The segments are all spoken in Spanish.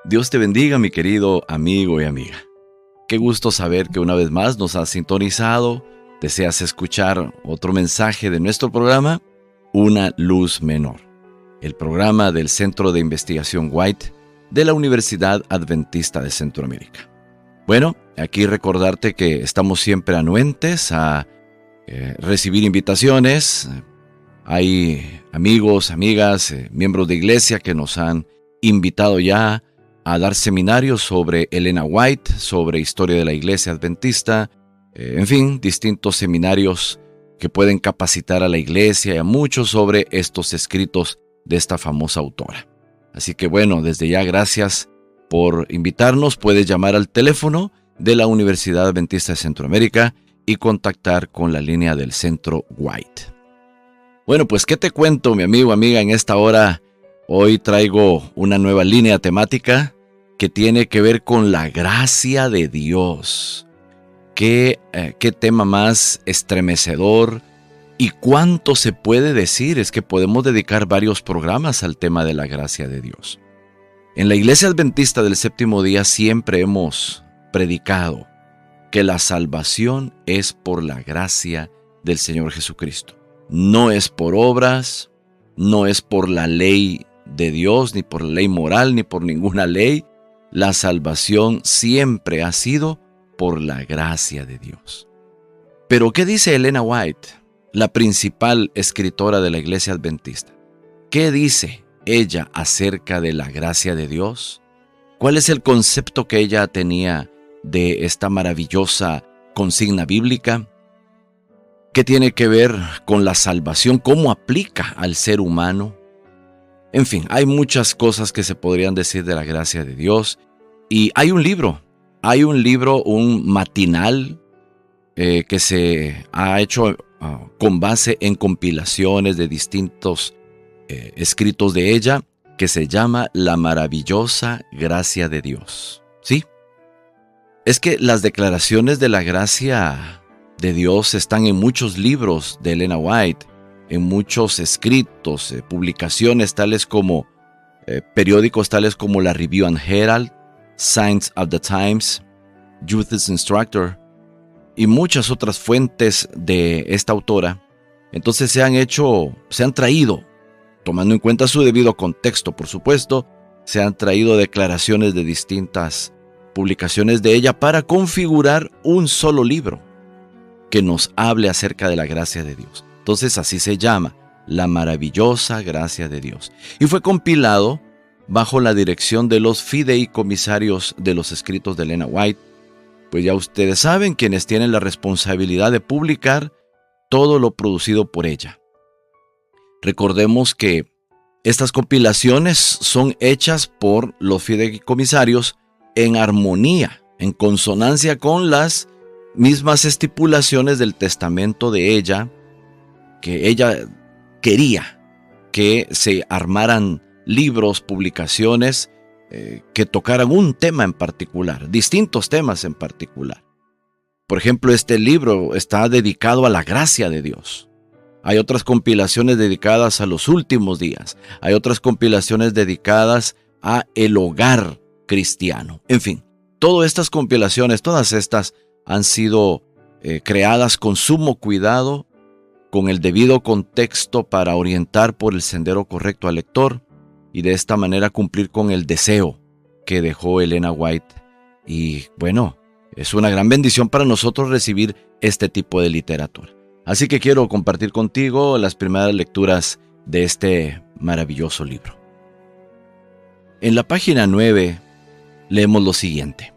Dios te bendiga, mi querido amigo y amiga. Qué gusto saber que una vez más nos has sintonizado. ¿Deseas escuchar otro mensaje de nuestro programa? Una luz menor. El programa del Centro de Investigación White de la Universidad Adventista de Centroamérica. Bueno, aquí recordarte que estamos siempre anuentes a recibir invitaciones. Hay amigos, amigas, miembros de iglesia que nos han invitado ya a dar seminarios sobre Elena White, sobre historia de la iglesia adventista, en fin, distintos seminarios que pueden capacitar a la iglesia y a muchos sobre estos escritos de esta famosa autora. Así que bueno, desde ya gracias por invitarnos. Puedes llamar al teléfono de la Universidad Adventista de Centroamérica y contactar con la línea del Centro White. Bueno, pues ¿qué te cuento, mi amigo, amiga? En esta hora, hoy traigo una nueva línea temática que tiene que ver con la gracia de Dios. ¿Qué tema más estremecedor? ¿Y cuánto se puede decir? Es que podemos dedicar varios programas al tema de la gracia de Dios. En la Iglesia Adventista del Séptimo Día siempre hemos predicado que la salvación es por la gracia del Señor Jesucristo. No es por obras, no es por la ley de Dios, ni por la ley moral, ni por ninguna ley. La salvación siempre ha sido por la gracia de Dios. Pero ¿qué dice Elena White, la principal escritora de la Iglesia Adventista? ¿Qué dice ella acerca de la gracia de Dios? ¿Cuál es el concepto que ella tenía de esta maravillosa consigna bíblica? ¿Qué tiene que ver con la salvación? ¿Cómo aplica al ser humano? En fin, hay muchas cosas que se podrían decir de la gracia de Dios. Y hay un libro, un matinal que se ha hecho con base en compilaciones de distintos escritos de ella, que se llama La maravillosa gracia de Dios. ¿Sí? Es que las declaraciones de la gracia de Dios están en muchos libros de Elena White, en muchos escritos, publicaciones tales como periódicos tales como la Review and Herald, Signs of the Times, Youth's Instructor y muchas otras fuentes de esta autora. Entonces se han traído, tomando en cuenta su debido contexto, por supuesto, se han traído declaraciones de distintas publicaciones de ella para configurar un solo libro que nos hable acerca de la gracia de Dios. Entonces así se llama, La maravillosa gracia de Dios. Y fue compilado bajo la dirección de los fideicomisarios de los escritos de Elena White. Pues ya ustedes saben, quienes tienen la responsabilidad de publicar todo lo producido por ella. Recordemos que estas compilaciones son hechas por los fideicomisarios en armonía, en consonancia con las mismas estipulaciones del testamento de ella, que ella quería que se armaran libros, publicaciones que tocaran un tema en particular, distintos temas en particular. Por ejemplo, este libro está dedicado a la gracia de Dios. Hay otras compilaciones dedicadas a los últimos días. Hay otras compilaciones dedicadas a el hogar cristiano. En fin, todas estas han sido creadas con sumo cuidado, con el debido contexto para orientar por el sendero correcto al lector y de esta manera cumplir con el deseo que dejó Elena White. Y bueno, es una gran bendición para nosotros recibir este tipo de literatura. Así que quiero compartir contigo las primeras lecturas de este maravilloso libro. En la página 9 leemos lo siguiente.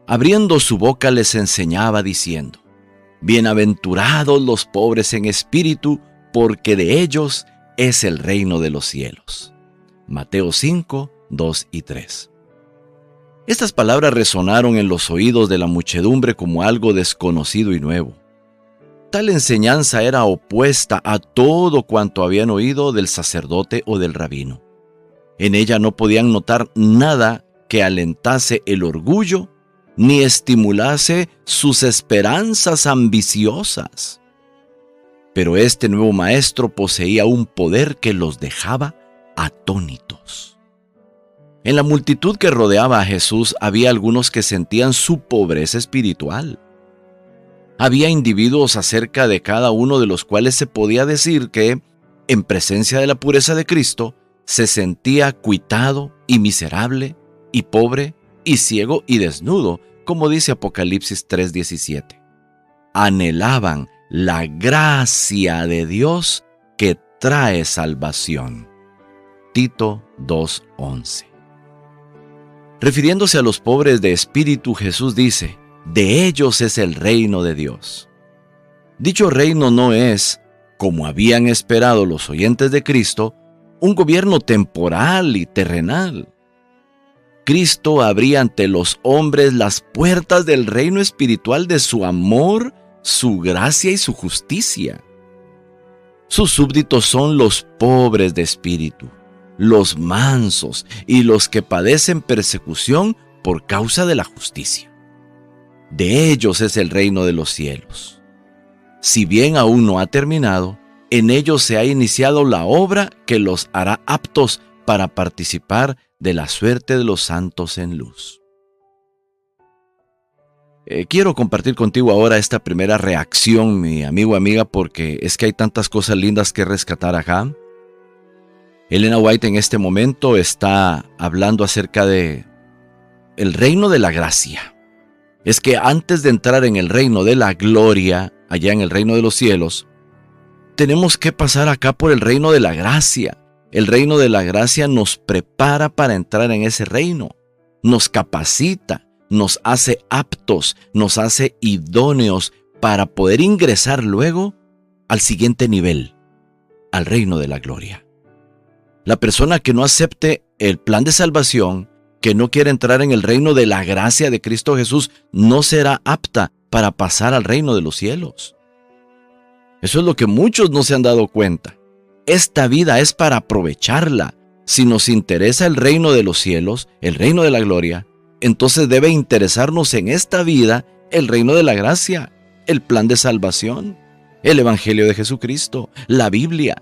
Abriendo su boca les enseñaba diciendo: Bienaventurados los pobres en espíritu, porque de ellos es el reino de los cielos. Mateo 5, 2 y 3. Estas palabras resonaron en los oídos de la muchedumbre como algo desconocido y nuevo. Tal enseñanza era opuesta a todo cuanto habían oído del sacerdote o del rabino. En ella no podían notar nada que alentase el orgullo ni estimulase sus esperanzas ambiciosas. Pero este nuevo maestro poseía un poder que los dejaba atónitos. En la multitud que rodeaba a Jesús había algunos que sentían su pobreza espiritual. Había individuos acerca de cada uno de los cuales se podía decir que, en presencia de la pureza de Cristo, se sentía cuitado y miserable y pobre y ciego y desnudo, como dice Apocalipsis 3:17. Anhelaban la gracia de Dios que trae salvación. Tito 2:11. Refiriéndose a los pobres de espíritu, Jesús dice: de ellos es el reino de Dios. Dicho reino no es, como habían esperado los oyentes de Cristo, un gobierno temporal y terrenal. Cristo abría ante los hombres las puertas del reino espiritual de su amor, su gracia y su justicia. Sus súbditos son los pobres de espíritu, los mansos y los que padecen persecución por causa de la justicia. De ellos es el reino de los cielos. Si bien aún no ha terminado, en ellos se ha iniciado la obra que los hará aptos para participar de la suerte de los santos en luz. Quiero compartir contigo ahora esta primera reacción, mi amigo, amiga, porque es que hay tantas cosas lindas que rescatar acá. Elena White en este momento está hablando acerca de el reino de la gracia. Es que antes de entrar en el reino de la gloria, allá en el reino de los cielos, tenemos que pasar acá por el reino de la gracia. El reino de la gracia nos prepara para entrar en ese reino, nos capacita, nos hace aptos, nos hace idóneos para poder ingresar luego al siguiente nivel, al reino de la gloria. La persona que no acepte el plan de salvación, que no quiere entrar en el reino de la gracia de Cristo Jesús, no será apta para pasar al reino de los cielos. Eso es lo que muchos no se han dado cuenta. Esta vida es para aprovecharla. Si nos interesa el reino de los cielos, el reino de la gloria, entonces debe interesarnos en esta vida el reino de la gracia, el plan de salvación, el evangelio de Jesucristo, la Biblia.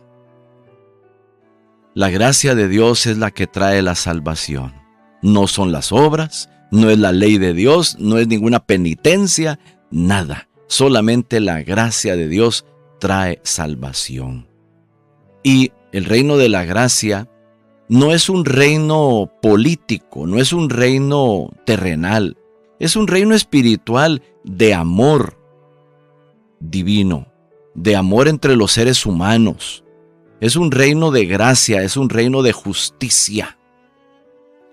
La gracia de Dios es la que trae la salvación. No son las obras, no es la ley de Dios, no es ninguna penitencia, nada. Solamente la gracia de Dios trae salvación. Y el reino de la gracia no es un reino político, no es un reino terrenal, es un reino espiritual de amor divino, de amor entre los seres humanos. Es un reino de gracia, es un reino de justicia.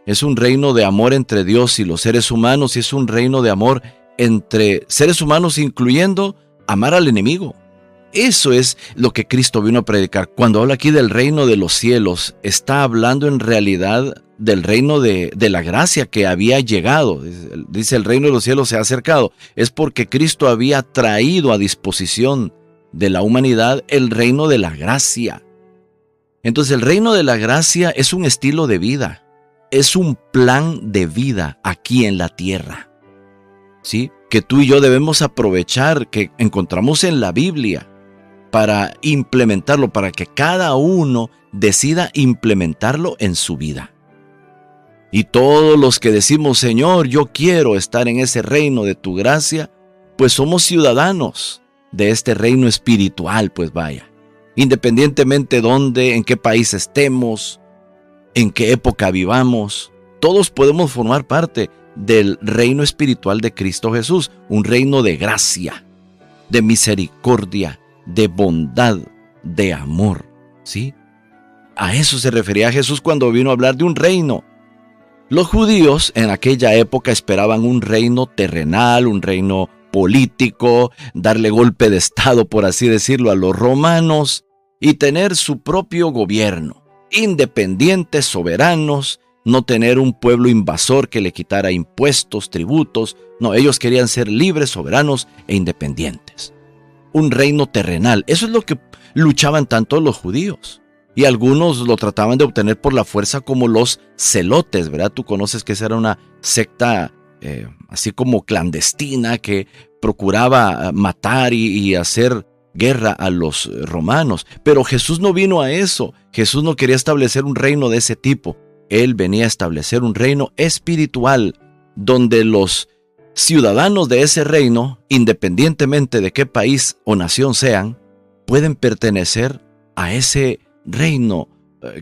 Es un reino de amor entre Dios y los seres humanos, y es un reino de amor entre seres humanos, incluyendo amar al enemigo. Eso es lo que Cristo vino a predicar. Cuando habla aquí del reino de los cielos, está hablando en realidad del reino de la gracia que había llegado. Dice, el reino de los cielos se ha acercado. Es porque Cristo había traído a disposición de la humanidad el reino de la gracia. Entonces, el reino de la gracia es un estilo de vida. Es un plan de vida aquí en la tierra, ¿sí? Que tú y yo debemos aprovechar, que encontramos en la Biblia, para implementarlo, para que cada uno decida implementarlo en su vida. Y todos los que decimos, Señor, yo quiero estar en ese reino de tu gracia, pues somos ciudadanos de este reino espiritual, pues vaya. Independientemente dónde, en qué país estemos, en qué época vivamos, todos podemos formar parte del reino espiritual de Cristo Jesús, un reino de gracia, de misericordia, de bondad, de amor, ¿sí? A eso se refería Jesús cuando vino a hablar de un reino. Los judíos en aquella época esperaban un reino terrenal, un reino político, darle golpe de estado, por así decirlo, a los romanos y tener su propio gobierno, independientes, soberanos, no tener un pueblo invasor que le quitara impuestos, tributos. No, ellos querían ser libres, soberanos e independientes. Un reino terrenal, eso es lo que luchaban tanto los judíos. Y algunos lo trataban de obtener por la fuerza, como los celotes, ¿verdad? Tú conoces que esa era una secta así como clandestina que procuraba matar y hacer guerra a los romanos. Pero Jesús no vino a eso. Jesús no quería establecer un reino de ese tipo. Él venía a establecer un reino espiritual donde los ciudadanos de ese reino, independientemente de qué país o nación sean, pueden pertenecer a ese reino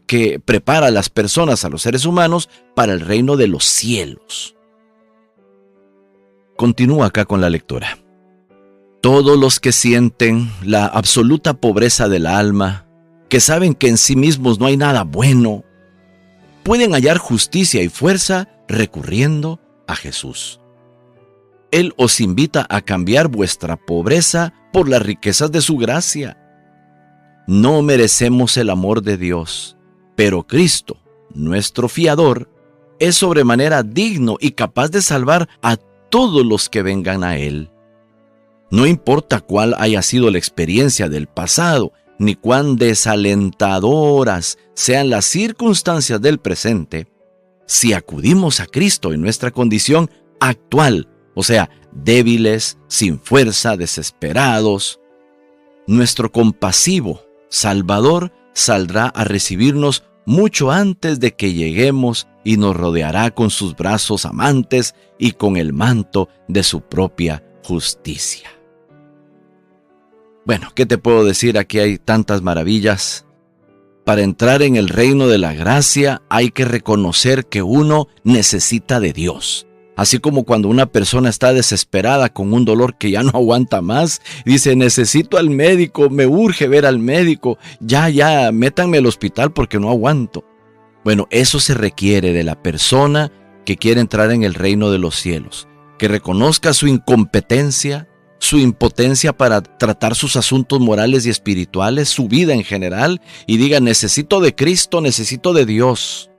que prepara a las personas, a los seres humanos, para el reino de los cielos. Continúa acá con la lectura. Todos los que sienten la absoluta pobreza del alma, que saben que en sí mismos no hay nada bueno, pueden hallar justicia y fuerza recurriendo a Jesús. Él os invita a cambiar vuestra pobreza por las riquezas de su gracia. No merecemos el amor de Dios, pero Cristo, nuestro fiador, es sobremanera digno y capaz de salvar a todos los que vengan a Él. No importa cuál haya sido la experiencia del pasado, ni cuán desalentadoras sean las circunstancias del presente, si acudimos a Cristo en nuestra condición actual, o sea, débiles, sin fuerza, desesperados, nuestro compasivo Salvador saldrá a recibirnos mucho antes de que lleguemos y nos rodeará con sus brazos amantes y con el manto de su propia justicia. Bueno, ¿qué te puedo decir? Aquí hay tantas maravillas. Para entrar en el reino de la gracia hay que reconocer que uno necesita de Dios. Así como cuando una persona está desesperada con un dolor que ya no aguanta más, dice, necesito al médico, me urge ver al médico, ya, métanme al hospital porque no aguanto. Bueno, eso se requiere de la persona que quiere entrar en el reino de los cielos, que reconozca su incompetencia, su impotencia para tratar sus asuntos morales y espirituales, su vida en general, y diga, necesito de Cristo, necesito de Dios.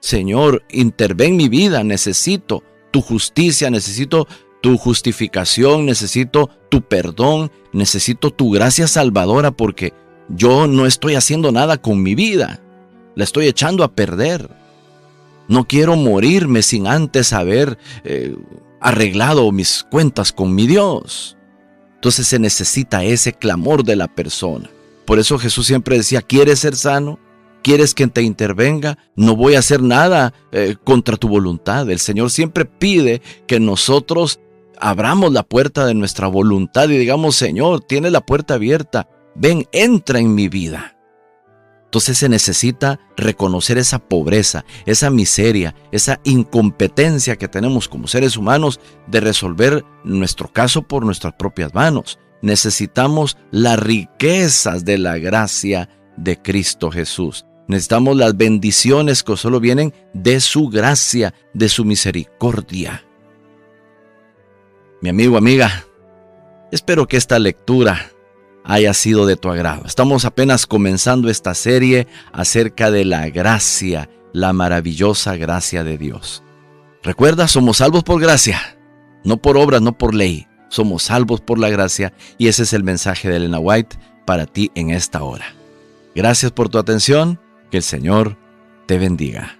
Señor, interven en mi vida, necesito tu justicia, necesito tu justificación, necesito tu perdón, necesito tu gracia salvadora porque yo no estoy haciendo nada con mi vida, la estoy echando a perder. No quiero morirme sin antes haber arreglado mis cuentas con mi Dios. Entonces se necesita ese clamor de la persona. Por eso Jesús siempre decía, ¿quieres ser sano? ¿Quieres que te intervenga? No voy a hacer nada contra tu voluntad. El Señor siempre pide que nosotros abramos la puerta de nuestra voluntad y digamos, Señor, tienes la puerta abierta. Ven, entra en mi vida. Entonces se necesita reconocer esa pobreza, esa miseria, esa incompetencia que tenemos como seres humanos de resolver nuestro caso por nuestras propias manos. Necesitamos las riquezas de la gracia de Cristo Jesús. Necesitamos las bendiciones que solo vienen de su gracia, de su misericordia. Mi amigo, amiga, espero que esta lectura haya sido de tu agrado. Estamos apenas comenzando esta serie acerca de la gracia, la maravillosa gracia de Dios. Recuerda, somos salvos por gracia, no por obras, no por ley. Somos salvos por la gracia y ese es el mensaje de Elena White para ti en esta hora. Gracias por tu atención. Que el Señor te bendiga.